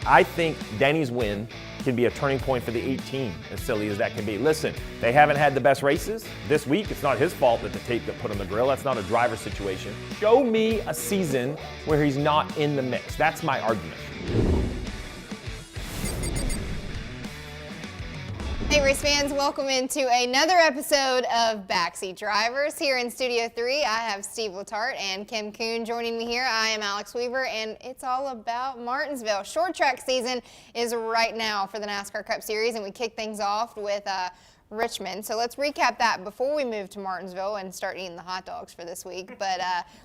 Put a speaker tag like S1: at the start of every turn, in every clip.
S1: I think Denny's win can be a turning point for the 18, as silly as that can be. Listen, they haven't had the best races this week. It's not his fault that the tape got put on the grill. That's not a driver situation. Show me a season where he's not in the mix. That's my argument.
S2: Hey race fans, welcome into another episode of Backseat Drivers. Here in Studio 3, I have Steve Letarte and Kim Kuhn joining me here. I am Alex Weaver, and it's all about Martinsville. Short track season is right now for the NASCAR Cup Series, and we kick things off with Richmond. So let's recap that before we move to Martinsville and start eating the hot dogs for this week. But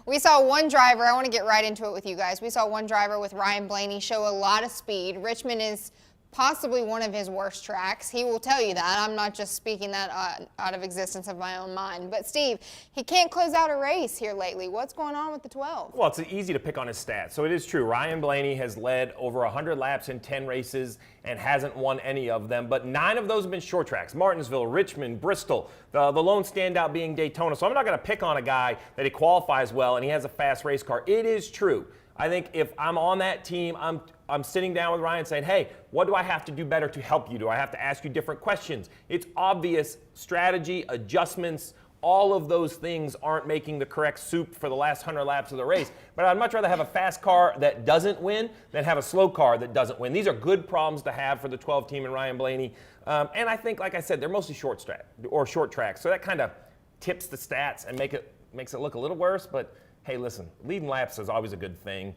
S2: we saw one driver. I want to get right into it with you guys. We saw one driver with Ryan Blaney show a lot of speed. Richmond is possibly one of his worst tracks. He will tell you that. I'm not just speaking that out of existence of my own mind. But Steve, he can't close out a race here lately. What's going on with the 12?
S1: Well, it's easy to pick on his stats. So it is true. Ryan Blaney has led over 100 laps in 10 races and hasn't won any of them. But 9 of those have been short tracks. Martinsville, Richmond, Bristol, the lone standout being Daytona. So I'm not going to pick on a guy that he qualifies well and he has a fast race car. It is true. I think if I'm on that team, I'm sitting down with Ryan saying, hey, what do I have to do better to help you? Do I have to ask you different questions? It's obvious strategy, adjustments, all of those things aren't making the correct soup for the last 100 laps of the race. But I'd much rather have a fast car that doesn't win than have a slow car that doesn't win. These are good problems to have for the 12 team and Ryan Blaney. And I think, like I said, they're mostly short tracks. So that kind of tips the stats and makes it look a little worse. But hey, listen, leading laps is always a good thing.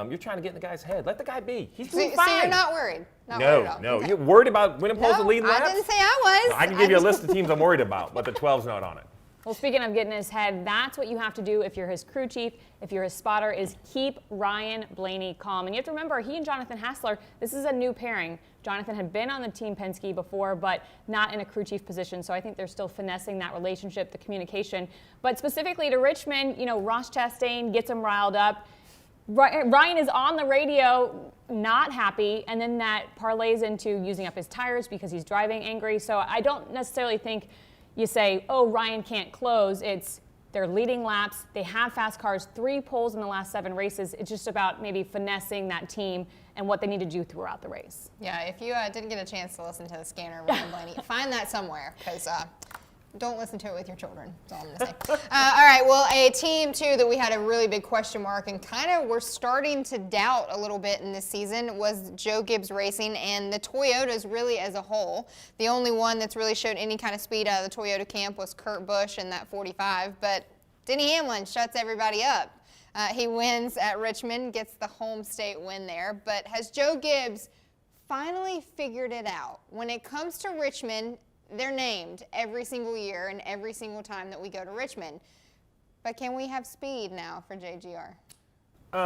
S1: You're trying to get in the guy's head. Let the guy be. He's doing fine.
S2: So you're not worried? Not
S1: no,
S2: worried at all.
S1: no.
S2: Okay.
S1: You're worried about winning poles and leading laps?
S2: I didn't say I was.
S1: I can give you a list of teams I'm worried about, but the 12's not on it.
S3: Well, speaking of getting in his head, that's what you have to do if you're his crew chief, if you're his spotter, is keep Ryan Blaney calm. And you have to remember, he and Jonathan Hassler, this is a new pairing. Jonathan had been on the Team Penske before, but not in a crew chief position. So I think they're still finessing that relationship, the communication. But specifically to Richmond, Ross Chastain gets him riled up. Ryan is on the radio, not happy, and then that parlays into using up his tires because he's driving angry. So I don't necessarily think you say, oh, Ryan can't close. It's they're leading laps. They have fast cars, 3 poles in the last 7 races. It's just about maybe finessing that team and what they need to do throughout the race.
S2: Yeah, if you didn't get a chance to listen to the scanner, Ryan Blaney, find that somewhere, because don't listen to it with your children. That's all I'm going to say. All right, well, a team, too, that we had a really big question mark and kind of we're starting to doubt a little bit in this season was Joe Gibbs Racing and the Toyotas really as a whole. The only one that's really showed any kind of speed out of the Toyota camp was Kurt Busch in that 45, but Denny Hamlin shuts everybody up. He wins at Richmond, gets the home state win there, but has Joe Gibbs finally figured it out? When it comes to Richmond, they're named every single year and every single time that we go to Richmond. But can we have speed now for JGR?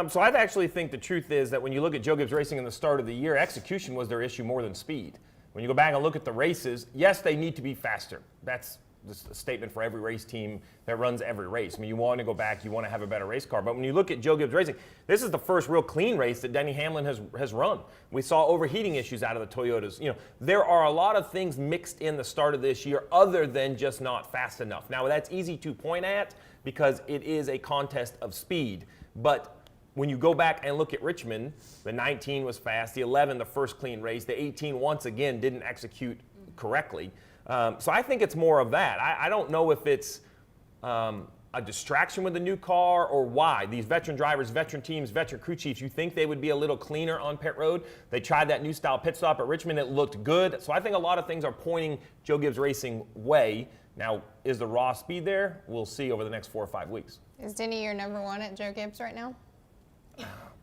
S1: So I actually think the truth is that when you look at Joe Gibbs Racing in the start of the year, execution was their issue more than speed. When you go back and look at the races, yes, they need to be faster. That's a statement for every race team that runs every race. I mean, you want to go back, you want to have a better race car. But when you look at Joe Gibbs Racing, this is the first real clean race that Denny Hamlin has run. We saw overheating issues out of the Toyotas. There are a lot of things mixed in the start of this year other than just not fast enough. Now, that's easy to point at because it is a contest of speed. But when you go back and look at Richmond, the 19 was fast, the 11, the first clean race, the 18 once again didn't execute correctly. So I think it's more of that. I don't know if it's a distraction with the new car or why. These veteran drivers, veteran teams, veteran crew chiefs, you think they would be a little cleaner on pit road. They tried that new style pit stop at Richmond. It looked good. So I think a lot of things are pointing Joe Gibbs Racing way. Now, is the raw speed there? We'll see over the next 4 or 5 weeks.
S2: Is Denny your number 1 at Joe Gibbs right now?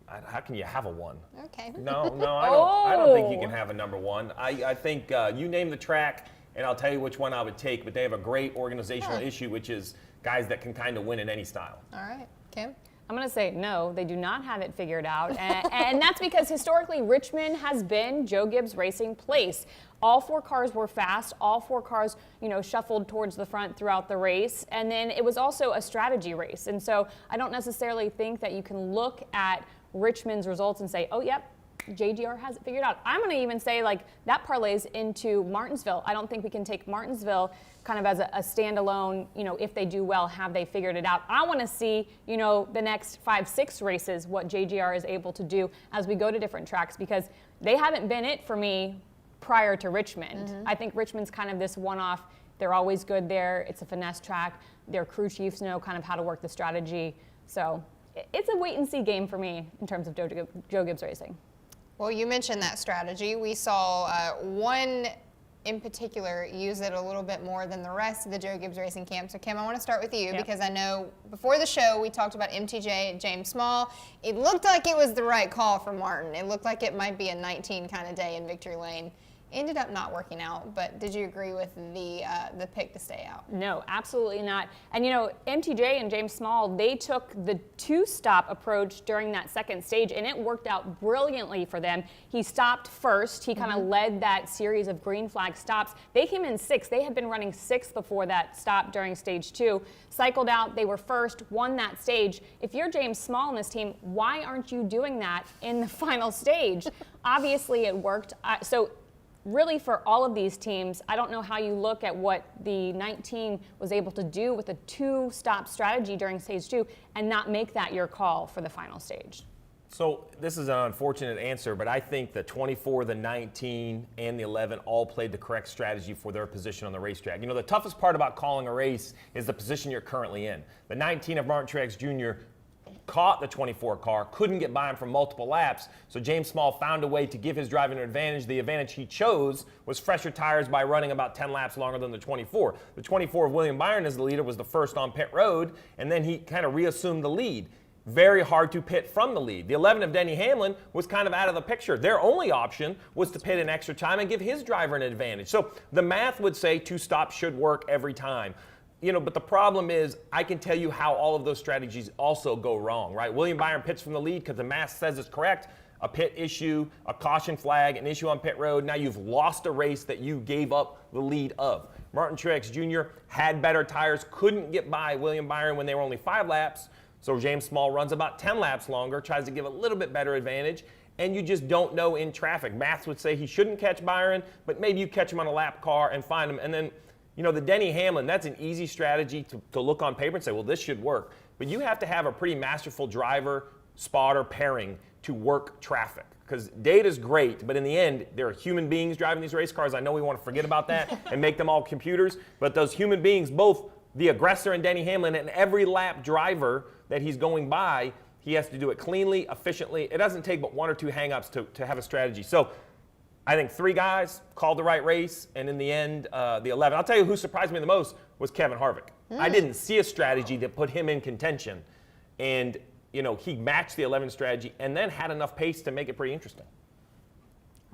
S1: How can you have a 1?
S2: Okay.
S1: No, I don't think you can have a number 1. I think you name the track, and I'll tell you which one I would take, but they have a great organizational issue, which is guys that can kind of win in any style.
S2: All right. Kim?
S3: I'm going to say no, they do not have it figured out. And that's because historically Richmond has been Joe Gibbs Racing place. All 4 cars were fast. All 4 cars, shuffled towards the front throughout the race. And then it was also a strategy race. And so I don't necessarily think that you can look at Richmond's results and say, oh, yep, JGR has it figured out. I'm going to even say like that parlays into Martinsville. I don't think we can take Martinsville kind of as a standalone, if they do well, have they figured it out? I want to see, the next 5-6 races, what JGR is able to do as we go to different tracks, because they haven't been it for me prior to Richmond. I think Richmond's kind of this one-off. They're always good there. It's a finesse track. Their crew chiefs know kind of how to work the strategy. So it's a wait-and-see game for me in terms of Joe Gibbs Racing.
S2: Well, you mentioned that strategy. We saw one in particular use it a little bit more than the rest of the Joe Gibbs Racing camp. So Kim, I want to start with you because I know before the show we talked about MTJ and James Small. It looked like it was the right call for Martin. It looked like it might be a 19 kind of day in victory lane. Ended up not working out, but did you agree with the pick to stay out?
S3: No, absolutely not. And MTJ and James Small, they took the 2-stop approach during that second stage, and it worked out brilliantly for them. He stopped first. He kind of led that series of green flag stops. They came in 6th. They had been running 6th before that stop during stage 2. Cycled out. They were first, won that stage. If you're James Small in this team, why aren't you doing that in the final stage? Obviously, it worked. Really, for all of these teams, I don't know how you look at what the 19 was able to do with a 2-stop strategy during stage 2 and not make that your call for the final stage.
S1: So this is an unfortunate answer, but I think the 24, the 19, and the 11 all played the correct strategy for their position on the racetrack. The toughest part about calling a race is the position you're currently in. The 19 of Martin Truex Jr. caught the 24 car, couldn't get by him for multiple laps, so James Small found a way to give his driver an advantage. The advantage he chose was fresher tires by running about 10 laps longer than the 24. The 24 of William Byron as the leader was the first on pit road, and then he kind of reassumed the lead. Very hard to pit from the lead. The 11 of Denny Hamlin was kind of out of the picture. Their only option was to pit in extra time and give his driver an advantage. So the math would say 2 stops should work every time. But the problem is, I can tell you how all of those strategies also go wrong, right? William Byron pits from the lead because the math says it's correct. A pit issue, a caution flag, an issue on pit road. Now you've lost a race that you gave up the lead of. Martin Truex Jr. had better tires, couldn't get by William Byron when they were only 5 laps. So James Small runs about 10 laps longer, tries to give a little bit better advantage. And you just don't know in traffic. Maths would say he shouldn't catch Byron, but maybe you catch him on a lap car and find him. And then the Denny Hamlin, that's an easy strategy to look on paper and say, well, this should work. But you have to have a pretty masterful driver-spotter pairing to work traffic. Because data's great, but in the end, there are human beings driving these race cars. I know we want to forget about that and make them all computers. But those human beings, both the aggressor and Denny Hamlin, and every lap driver that he's going by, he has to do it cleanly, efficiently. It doesn't take but 1 or 2 hang-ups to have a strategy. So I think 3 guys called the right race, and in the end, the 11. I'll tell you who surprised me the most was Kevin Harvick. I didn't see a strategy that put him in contention, and he matched the 11 strategy and then had enough pace to make it pretty interesting.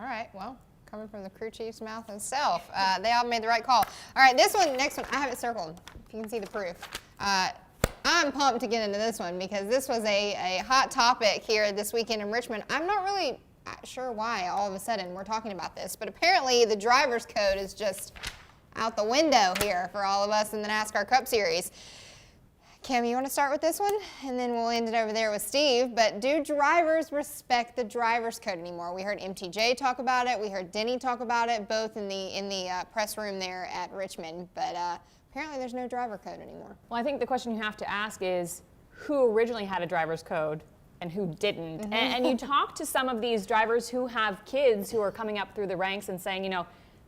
S1: All
S2: right, well, coming from the crew chief's mouth himself, they all made the right call. All right, next one, I have it circled, if you can see the proof. I'm pumped to get into this one because this was a hot topic here this weekend in Richmond. I'm not really sure why all of a sudden we're talking about this, but apparently the driver's code is just out the window here for all of us in the NASCAR Cup Series. Kim, you want to start with this one? And then we'll end it over there with Steve. But do drivers respect the driver's code anymore? We heard MTJ talk about it. We heard Denny talk about it, both in the press room there at Richmond. But apparently there's no driver code anymore.
S3: Well, I think the question you have to ask is who originally had a driver's code and who didn't. And you talk to some of these drivers who have kids who are coming up through the ranks and saying,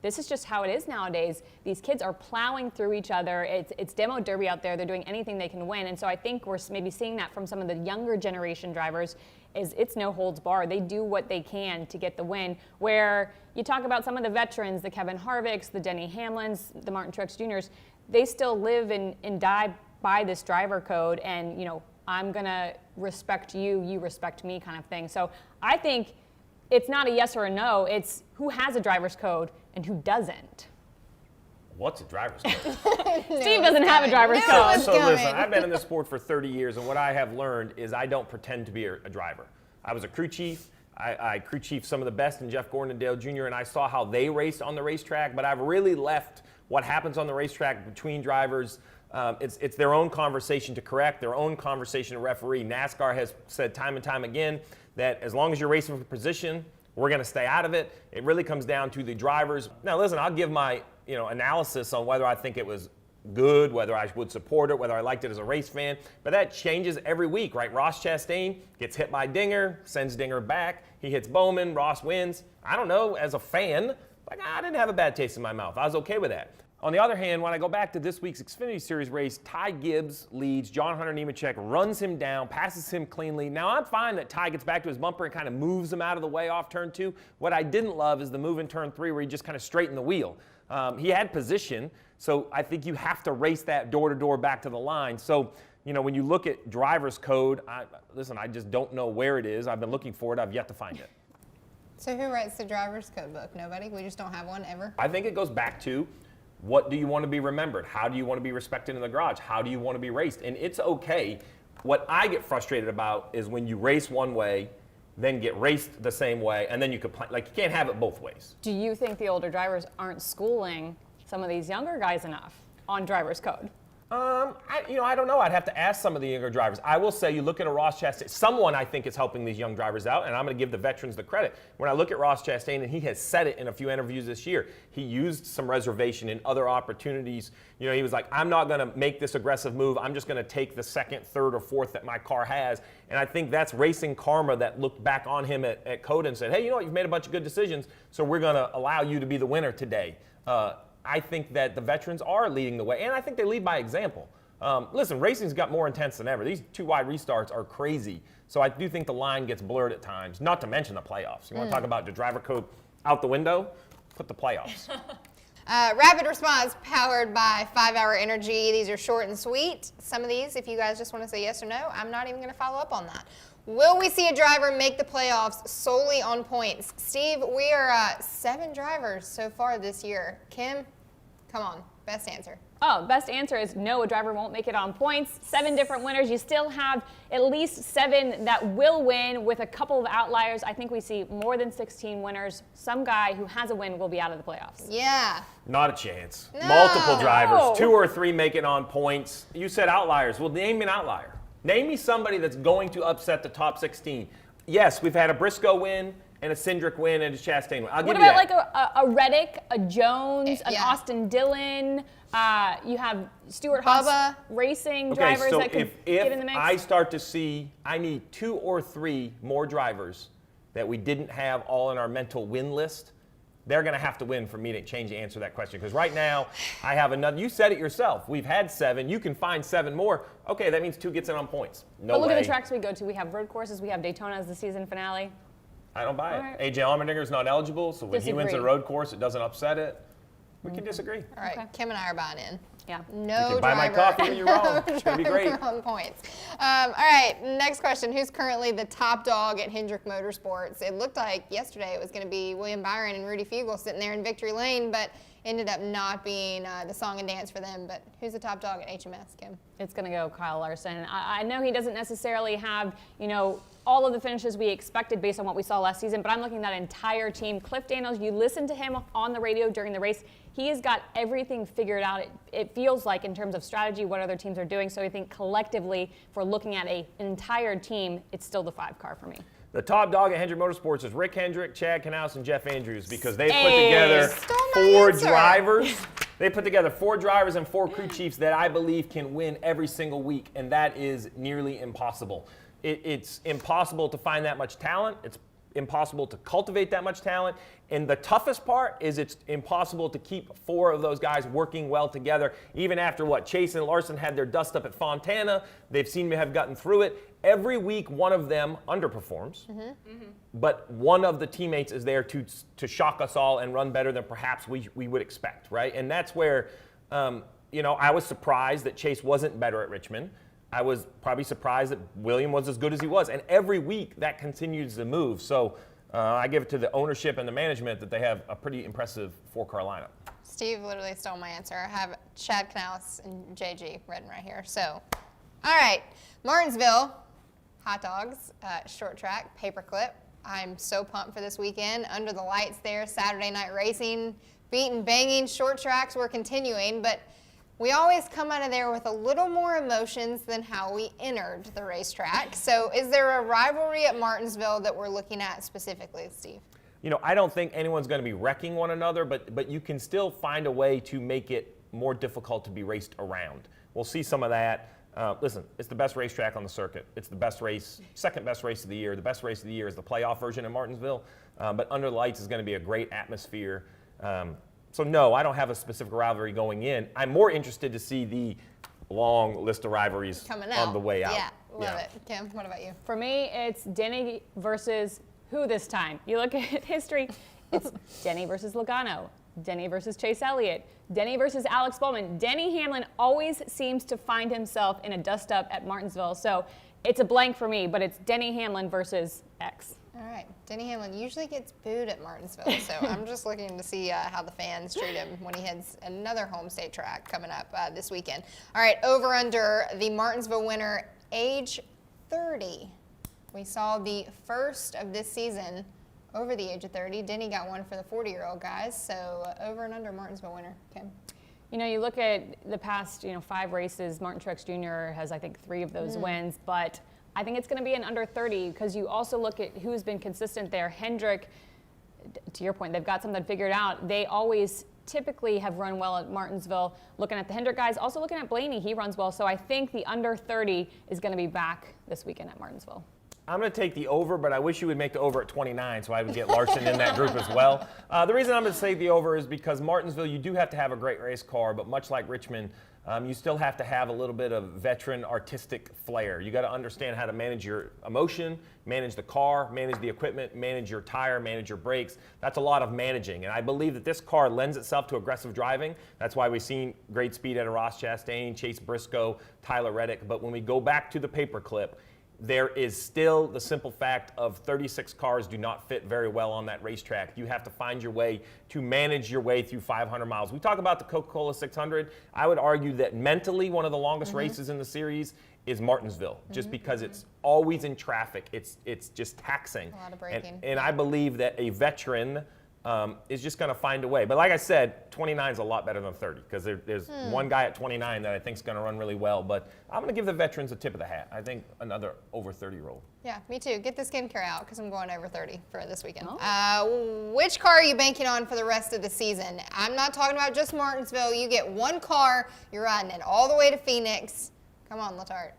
S3: this is just how it is nowadays. These kids are plowing through each other. It's demo derby out there. They're doing anything they can win. And so I think we're maybe seeing that from some of the younger generation drivers is it's no holds barred. They do what they can to get the win. Where you talk about some of the veterans, the Kevin Harvicks, the Denny Hamlins, the Martin Truex Jr.'s, they still live and die by this driver code. And, I'm going to respect you, you respect me kind of thing. So I think it's not a yes or a no. It's who has a driver's code and who doesn't.
S1: What's a driver's code?
S3: Steve doesn't have a driver's code.
S1: So listen, I've been in this sport for 30 years, and what I have learned is I don't pretend to be a driver. I was a crew chief. I crew chief some of the best in Jeff Gordon and Dale Jr., and I saw how they raced on the racetrack, but I've really left what happens on the racetrack between drivers. It's their own conversation to correct, their own conversation to referee. NASCAR has said time and time again that as long as you're racing for position, we're going to stay out of it. It really comes down to the drivers. Now, listen, I'll give my analysis on whether I think it was good, whether I would support it, whether I liked it as a race fan, but that changes every week, right? Ross Chastain gets hit by Dinger, sends Dinger back. He hits Bowman, Ross wins. I don't know, as a fan, I didn't have a bad taste in my mouth. I was okay with that. On the other hand, when I go back to this week's Xfinity Series race, Ty Gibbs leads, John Hunter Nemechek runs him down, passes him cleanly. Now, I'm fine that Ty gets back to his bumper and kind of moves him out of the way off turn 2. What I didn't love is the move in turn 3 where he just kind of straightened the wheel. He had position, so I think you have to race that door-to-door back to the line. So, when you look at driver's code, I just don't know where it is. I've been looking for it. I've yet to find it.
S2: So who writes the driver's code book? Nobody? We just don't have one ever?
S1: I think it goes back to, what do you want to be remembered? How do you want to be respected in the garage? How do you want to be raced? And it's okay. What I get frustrated about is when you race one way, then get raced the same way, and then you complain. You can't have it both ways.
S3: Do you think the older drivers aren't schooling some of these younger guys enough on driver's code?
S1: I don't know. I'd have to ask some of the younger drivers. I will say, you look at a Ross Chastain, someone I think is helping these young drivers out, and I'm going to give the veterans the credit. When I look at Ross Chastain, and he has said it in a few interviews this year, he used some reservation in other opportunities. He was like, I'm not going to make this aggressive move. I'm just going to take the second, third, or fourth that my car has. And I think that's racing karma that looked back on him at COTA and said, hey, you've made a bunch of good decisions, so we're going to allow you to be the winner today. I think that the veterans are leading the way, and I think they lead by example. Listen, racing's got more intense than ever. These 2 wide restarts are crazy. So I do think the line gets blurred at times, not to mention the playoffs. You want to talk about the driver code out the window? Put the playoffs.
S2: Rapid response powered by 5-Hour Energy. These are short and sweet. Some of these, if you guys just want to say yes or no, I'm not even going to follow up on that. Will we see a driver make the playoffs solely on points? Steve, we are 7 drivers so far this year. Kim, come on, best answer.
S3: Oh, best answer is no, a driver won't make it on points. 7 different winners. You still have at least 7 that will win with a couple of outliers. I think we see more than 16 winners. Some guy who has a win will be out of the playoffs.
S2: Yeah.
S1: Not a chance.
S2: No.
S1: Multiple drivers, 2 or 3 make it on points. You said outliers. Well, name an outlier. Name me somebody that's going to upset the top 16. Yes, we've had a Briscoe win and a Cindric win and a Chastain win. I'll give you that.
S3: What about a Reddick, a Jones, an
S2: Yeah.
S3: Austin Dillon? You have Stuart Haas racing drivers that could get in the mix.
S1: If I start to see, I need 2 or 3 more drivers that we didn't have all in our mental win list, they're going to have to win for me to change the answer to that question. Because right now, I have another. You said it yourself. We've had 7. You can find 7 more. Okay, that means 2 gets in on points. No
S3: but look
S1: way.
S3: at the tracks we go to. We have road courses. We have Daytona as the season finale.
S1: I don't buy it.
S3: Right.
S1: AJ Allmendinger's not eligible, so when he wins a
S3: Disagree.
S1: road course, it doesn't upset it. We can disagree.
S2: All right,
S3: Okay.
S2: Kim and I are buying in.
S3: Yeah.
S2: No
S1: You can buy my
S2: driver.
S1: coffee when you're wrong. It's going to be great.
S2: On points. All right, next question. Who's currently the top dog at Hendrick Motorsports? It looked like yesterday it was going to be William Byron and Rudy Fugle sitting there in victory lane, but ended up not being the song and dance for them. But who's the top dog at HMS, Kim?
S3: It's going to go Kyle Larson. I know he doesn't necessarily have, all of the finishes we expected based on what we saw last season, but I'm looking at that entire team. Cliff Daniels, you listen to him on the radio during the race. He has got everything figured out. It feels like in terms of strategy, what other teams are doing. So I think collectively, if we're looking at an entire team, it's still the 5 car for me.
S1: The top dog at Hendrick Motorsports is Rick Hendrick, Chad Knaus, and Jeff Andrews because they put together
S2: Stole my
S1: 4
S2: answer.
S1: drivers. They put together 4 drivers and 4 crew chiefs that I believe can win every single week, and that is nearly impossible. It's impossible to find that much talent. It's impossible to cultivate that much talent. And the toughest part is it's impossible to keep 4 of those guys working well together. Even after Chase and Larson had their dust up at Fontana, they've seemed to have gotten through it. Every week, one of them underperforms, but one of the teammates is there to shock us all and run better than perhaps we would expect, right? And that's where, I was surprised that Chase wasn't better at Richmond. I was probably surprised that William was as good as he was. And every week, that continues to move. So I give it to the ownership and the management that they have a pretty impressive 4-car lineup.
S2: Steve literally stole my answer. I have Chad Knaus and JG written right here. So, all right, Martinsville, hot dogs, short track, paperclip. I'm so pumped for this weekend. Under the lights there, Saturday night racing, beating, banging, short tracks, we're continuing. But we always come out of there with a little more emotions than how we entered the racetrack. So is there a rivalry at Martinsville that we're looking at specifically, Steve?
S1: I don't think anyone's going to be wrecking one another, but you can still find a way to make it more difficult to be raced around. We'll see some of that. Listen, it's the best racetrack on the circuit. It's the best race, second best race of the year. The best race of the year is the playoff version in Martinsville, but under the lights is going to be a great atmosphere. So no, I don't have a specific rivalry going in. I'm more interested to see the long list of rivalries
S2: coming out
S1: on the way out.
S2: Yeah, love it. Kim, what about you?
S3: For me, it's Denny versus who this time? You look at history, it's Denny versus Logano, Denny versus Chase Elliott, Denny versus Alex Bowman. Denny Hamlin always seems to find himself in a dust-up at Martinsville, so it's a blank for me, but it's Denny Hamlin versus X.
S2: All right. Denny Hamlin usually gets booed at Martinsville, so I'm just looking to see how the fans treat him when he hits another home state track coming up this weekend. All right, over under the Martinsville winner, age 30. We saw the first of this season over the age of 30. Denny got one for the 40-year-old guys, so over and under Martinsville winner. Kim?
S3: You look at the past, 5 races, Martin Truex Jr. has, I think, 3 of those wins, but I think it's going to be an under 30 because you also look at who's been consistent there. Hendrick, to your point, they've got something figured out. They always typically have run well at Martinsville. Looking at the Hendrick guys, also looking at Blaney, he runs well. So I think the under 30 is going to be back this weekend at Martinsville.
S1: I'm going to take the over, but I wish you would make the over at 29 so I would get Larson in that group as well. The reason I'm going to say the over is because Martinsville, you do have to have a great race car, but much like Richmond, you still have to have a little bit of veteran artistic flair. You got to understand how to manage your emotion, manage the car, manage the equipment, manage your tire, manage your brakes. That's a lot of managing, and I believe that this car lends itself to aggressive driving. That's why we've seen great speed out of Ross Chastain, Chase Briscoe, Tyler Reddick. But when we go back to the paperclip, there is still the simple fact of 36 cars do not fit very well on that racetrack. You have to find your way to manage your way through 500 miles. We talk about the Coca-Cola 600. I would argue that mentally one of the longest races in the series is Martinsville, just because it's always in traffic. It's just taxing.
S2: A lot of braking.
S1: And I believe that a veteran is just going to find a way. But like I said, 29 is a lot better than 30 because there's one guy at 29 that I think is going to run really well. But I'm going to give the veterans a tip of the hat. I think another over 30-year-old.
S2: Yeah, me too. Get the skincare out because I'm going over 30 for this weekend. Which car are you banking on for the rest of the season? I'm not talking about just Martinsville. You get one car. You're riding it all the way to Phoenix. Come on, Latart.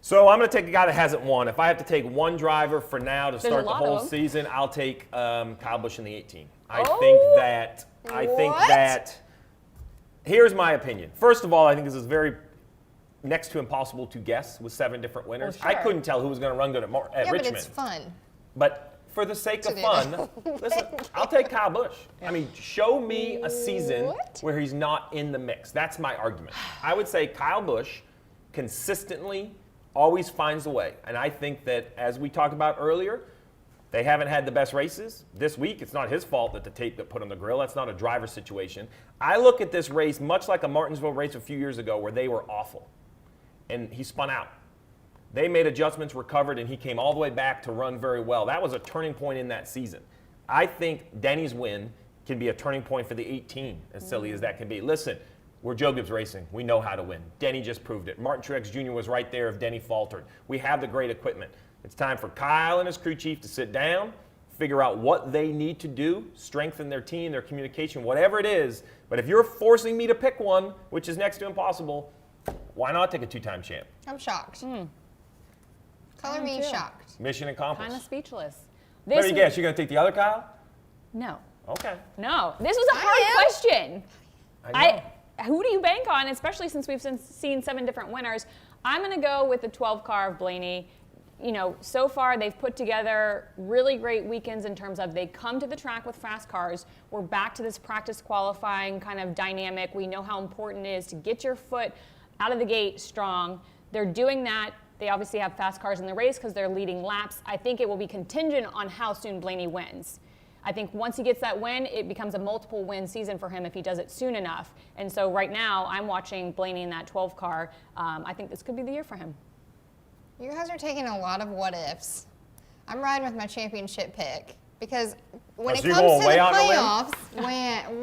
S1: So I'm going to take a guy that hasn't won. If I have to take one driver for now to start the whole season, I'll take Kyle Busch in the 18. I think that here's my opinion. First of all, I think this is very next to impossible to guess with 7 different winners.
S2: Well, sure.
S1: I couldn't tell who was going to run good at Richmond.
S2: But it's fun.
S1: But for the sake of fun, listen, I'll take Kyle Busch. I mean, show me a season where he's not in the mix. That's my argument. I would say Kyle Busch consistently always finds a way. And I think that, as we talked about earlier, they haven't had the best races. This week, it's not his fault that the tape got put on the grill. That's not a driver situation. I look at this race much like a Martinsville race a few years ago where they were awful. And he spun out. They made adjustments, recovered, and he came all the way back to run very well. That was a turning point in that season. I think Denny's win can be a turning point for the 18, as silly as that can be. Listen, we're Joe Gibbs Racing. We know how to win. Denny just proved it. Martin Truex Jr. was right there if Denny faltered. We have the great equipment. It's time for Kyle and his crew chief to sit down, figure out what they need to do, strengthen their team, their communication, whatever it is. But if you're forcing me to pick one, which is next to impossible, why not take a 2-time champ?
S2: I'm shocked. Color me shocked.
S1: Mission accomplished.
S3: Kind of speechless.
S1: Let me guess, you're going to take the other Kyle?
S3: No.
S1: Okay.
S3: No. This was a hard question.
S1: I know.
S3: Who do you bank on, especially since we've seen 7 different winners? I'm going to go with the 12 car of Blaney. So far they've put together really great weekends in terms of they come to the track with fast cars. We're back to this practice qualifying kind of dynamic. We know how important it is to get your foot out of the gate strong. They're doing that. They obviously have fast cars in the race because they're leading laps. I think it will be contingent on how soon Blaney wins. I think once he gets that win, it becomes a multiple win season for him if he does it soon enough. And so right now, I'm watching Blaney in that 12 car. I think this could be the year for him.
S2: You guys are taking a lot of what ifs. I'm riding with my championship pick because when it comes to the playoffs,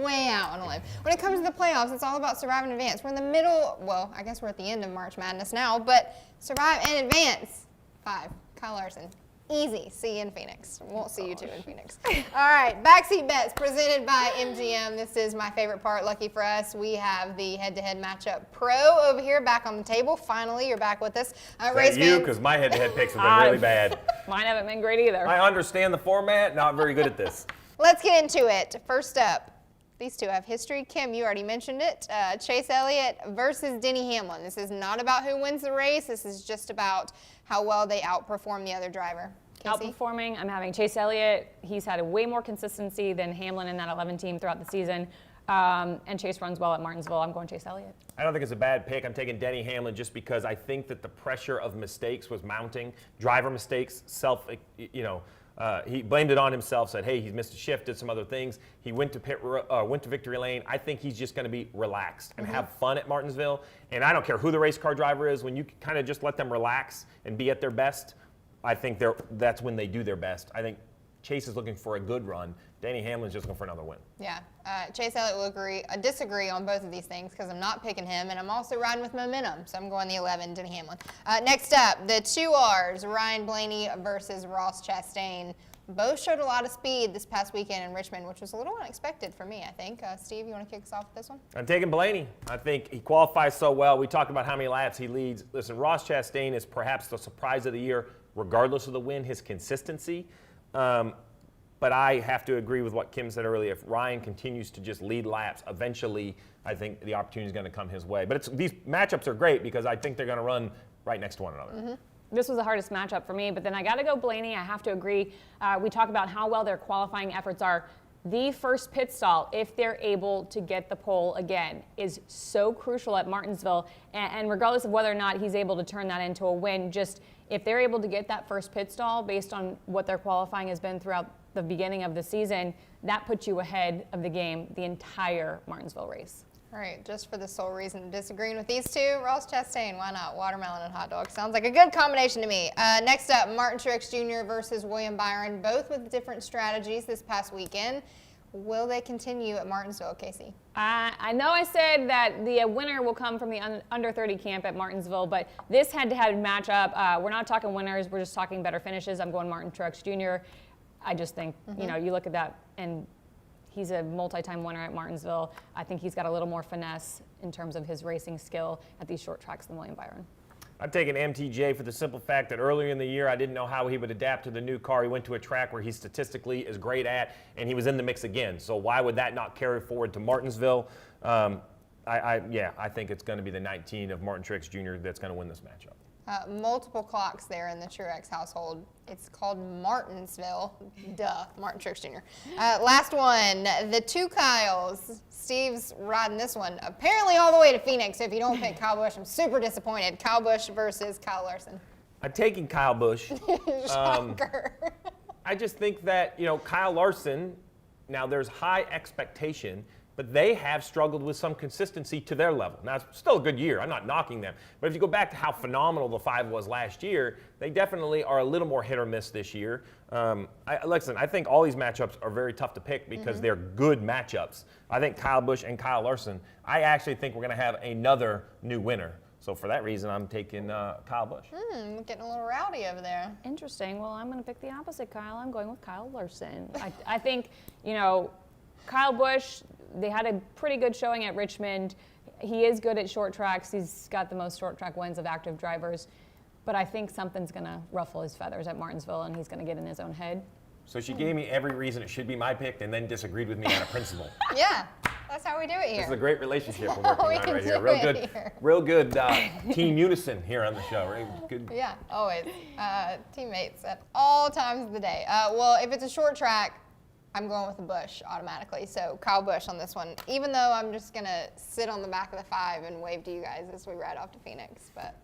S2: way out on a limb. When it comes to the playoffs, it's all about survive and advance. We're in the middle, well, I guess we're at the end of March Madness now, but survive and advance. 5, Kyle Larson. Easy. See you in Phoenix. Won't see you two in Phoenix. All right, Backseat Bets presented by MGM. This is my favorite part. Lucky for us, we have the head-to-head matchup pro over here back on the table. Finally, you're back with us.
S1: Is that you? Because my head-to-head picks have been really bad.
S3: Mine haven't been great either.
S1: I understand the format, not very good at this.
S2: Let's get into it. First up, these two have history. Kim, you already mentioned it. Chase Elliott versus Denny Hamlin. This is not about who wins the race. This is just about how well they outperform the other driver. Casey?
S3: Outperforming, I'm having Chase Elliott. He's had a way more consistency than Hamlin in that 11 team throughout the season. And Chase runs well at Martinsville. I'm going Chase Elliott.
S1: I don't think it's a bad pick. I'm taking Denny Hamlin just because I think that the pressure of mistakes was mounting. Driver mistakes, he blamed it on himself, said, hey, he's missed a shift, did some other things. He went to victory lane. I think he's just going to be relaxed and have fun at Martinsville. And I don't care who the race car driver is. When you kind of just let them relax and be at their best, I think that's when they do their best. I think Chase is looking for a good run. Danny Hamlin's just looking for another win.
S2: Yeah, Chase Elliott will disagree on both of these things because I'm not picking him, and I'm also riding with momentum, so I'm going the 11, Denny Hamlin. Next up, the 2Rs, Ryan Blaney versus Ross Chastain. Both showed a lot of speed this past weekend in Richmond, which was a little unexpected for me, I think. Steve, you want to kick us off with this one?
S1: I'm taking Blaney. I think he qualifies so well. We talked about how many laps he leads. Listen, Ross Chastain is perhaps the surprise of the year, regardless of the win, his consistency. But I have to agree with what Kim said earlier. If Ryan continues to just lead laps, eventually I think the opportunity is going to come his way. But these matchups are great because I think they're going to run right next to one another.
S3: This was the hardest matchup for me, but then I got to go Blaney. I have to agree. We talk about how well their qualifying efforts are. The first pit stall, if they're able to get the pole again, is so crucial at Martinsville. And regardless of whether or not he's able to turn that into a win, just if they're able to get that first pit stall based on what their qualifying has been throughout the beginning of the season, that puts you ahead of the game the entire Martinsville race.
S2: All right, just for the sole reason of disagreeing with these two, Ross Chastain, why not? Watermelon and hot dog. Sounds like a good combination to me. Next up, Martin Truex Jr. versus William Byron, both with different strategies this past weekend. Will they continue at Martinsville, Casey?
S3: I know I said that the winner will come from the under 30 camp at Martinsville, but this head-to-head matchup, we're not talking winners, we're just talking better finishes. I'm going Martin Truex Jr. I just think, you look at that, and he's a multi-time winner at Martinsville. I think he's got a little more finesse in terms of his racing skill at these short tracks than William Byron.
S1: I'm taking MTJ for the simple fact that earlier in the year, I didn't know how he would adapt to the new car. He went to a track where he statistically is great at, and he was in the mix again. So why would that not carry forward to Martinsville? I think it's going to be the 19 of Martin Truex Jr. that's going to win this matchup.
S2: Multiple clocks there in the Truex household. It's called Martinsville. Duh, Martin Truex Jr. Last one, the two Kyles. Steve's riding this one apparently all the way to Phoenix. If you don't pick Kyle Busch, I'm super disappointed. Kyle Busch versus Kyle Larson.
S1: I'm taking Kyle Busch.
S2: Shocker.
S1: I just think that, Kyle Larson, now there's high expectation, but they have struggled with some consistency to their level. Now, it's still a good year. I'm not knocking them. But if you go back to how phenomenal the 5 was last year, they definitely are a little more hit or miss this year. I think all these matchups are very tough to pick because they're good matchups. I think Kyle Busch and Kyle Larson, I actually think we're going to have another new winner. So for that reason, I'm taking Kyle Busch.
S2: Getting a little rowdy over there.
S3: Interesting. Well, I'm going to pick the opposite, Kyle. I'm going with Kyle Larson. I think, Kyle Busch, they had a pretty good showing at Richmond. He is good at short tracks. He's got the most short track wins of active drivers. But I think something's going to ruffle his feathers at Martinsville, and he's going to get in his own head.
S1: So she gave me every reason it should be my pick and then disagreed with me on a principle.
S2: Yeah, that's how we do it here.
S1: This is a great relationship we're working on right here. Real good team unison here on the show. Right? Good.
S2: Yeah, always. Teammates at all times of the day. Well, if it's a short track, I'm going with the Busch automatically. So Kyle Busch on this one, even though I'm just going to sit on the back of the 5 and wave to you guys as we ride off to Phoenix. But,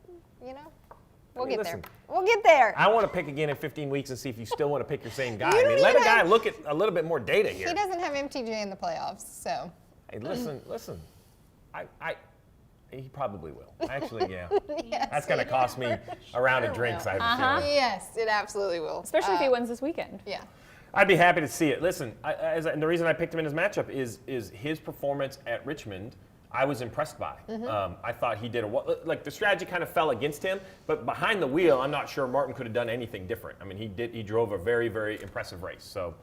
S2: we'll get there. We'll get there.
S1: I want to pick again in 15 weeks and see if you still want to pick your same guy.
S2: You
S1: let a guy look at a little bit more data here.
S2: He doesn't have MTJ in the playoffs, so.
S1: Hey, listen. He probably will. Actually, yeah.
S2: Yes,
S1: that's going to cost me a round of drinks, I have a feeling.
S2: Yes, it absolutely will.
S3: Especially if he wins this weekend.
S2: Yeah.
S1: I'd be happy to see it. Listen, and the reason I picked him in his matchup is his performance at Richmond. I was impressed by. I thought he did the strategy kind of fell against him, but behind the wheel, I'm not sure Martin could have done anything different. I mean, he drove a very, very impressive race. So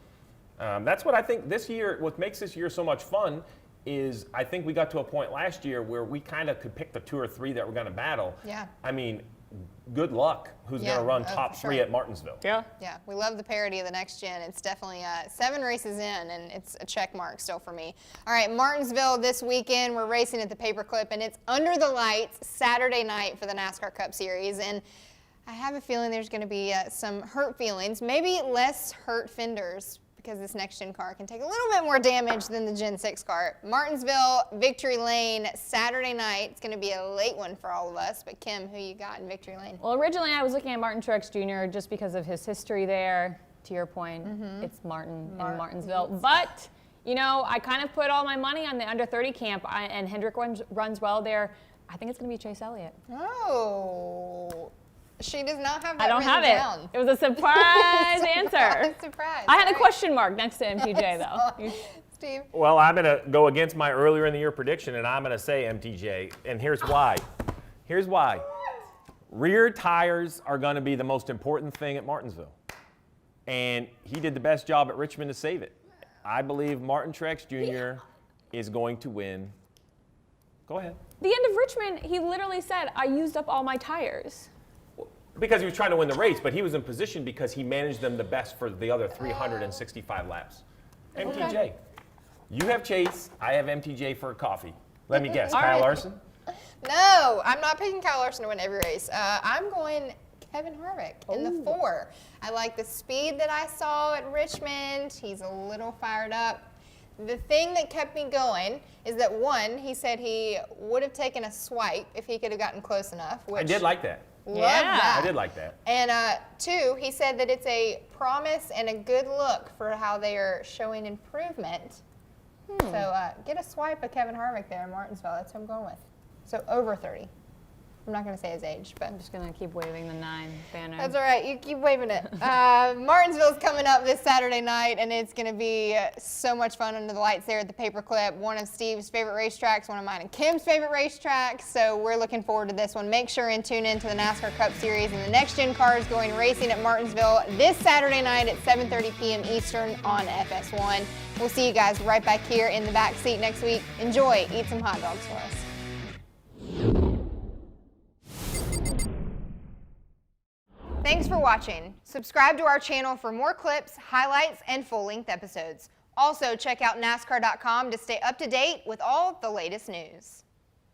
S1: that's what I think this year, what makes this year so much fun is I think we got to a point last year where we kind of could pick the 2 or 3 that were going to battle.
S2: Yeah.
S1: I mean, good luck who's going to run top 3 at Martinsville.
S3: Yeah.
S2: Yeah, we love the parody of the next gen. It's definitely 7 races in, and it's a check mark still for me. All right, Martinsville this weekend. We're racing at the Paperclip, and it's under the lights Saturday night for the NASCAR Cup Series. And I have a feeling there's going to be some hurt feelings, maybe less hurt fenders, because this next gen car can take a little bit more damage than the Gen 6 car. Martinsville, Victory Lane, Saturday night. It's going to be a late one for all of us. But Kim, who you got in Victory Lane?
S3: Well, originally I was looking at Martin Truex Jr. just because of his history there. To your point, it's Martin in Martinsville. But, you know, I kind of put all my money on the under 30 camp, and Hendrick runs well there. I think it's going to be Chase Elliott.
S2: Oh. She does not have that
S3: I don't have
S2: down.
S3: it. It was a surprise answer.
S2: Surprise.
S3: I had a question mark next to MTJ, though.
S2: Steve?
S1: Well, I'm going to go against my earlier in the year prediction, and I'm going to say MTJ, and here's why. Here's why. Rear tires are going to be the most important thing at Martinsville, and he did the best job at Richmond to save it. I believe Martin Truex Jr. is going to win. Go ahead.
S3: The end of Richmond, he literally said, I used up all my tires.
S1: Because he was trying to win the race, but he was in position because he managed them the best for the other 365 laps. MTJ. You have Chase, I have MTJ for a coffee. Let me guess, Kyle Larson?
S2: No, I'm not picking Kyle Larson to win every race. I'm going Kevin Harvick in the 4. I like the speed that I saw at Richmond. He's a little fired up. The thing that kept me going is that 1, he said he would have taken a swipe if he could have gotten close enough. Which
S1: I did like that.
S2: Love that.
S1: I did like that.
S2: And 2, he said that it's a promise and a good look for how they are showing improvement. So get a swipe of Kevin Harvick there in Martinsville. That's who I'm going with. So over 30. I'm not going to say his age, but
S3: I'm just going to keep waving the 9 banner.
S2: that's all right. You keep waving it. Martinsville's coming up this Saturday night, and it's going to be so much fun under the lights there at the Paperclip. One of Steve's favorite racetracks, one of mine and Kim's favorite racetracks. So we're looking forward to this one. Make sure and tune in to the NASCAR Cup Series, and the next gen cars going racing at Martinsville this Saturday night at 7:30 p.m. Eastern on FS1. We'll see you guys right back here in the Backseat next week. Enjoy. Eat some hot dogs for us. Thanks for watching. Subscribe to our channel for more clips, highlights, and full-length episodes. Also, check out NASCAR.com to stay up to date with all the latest news.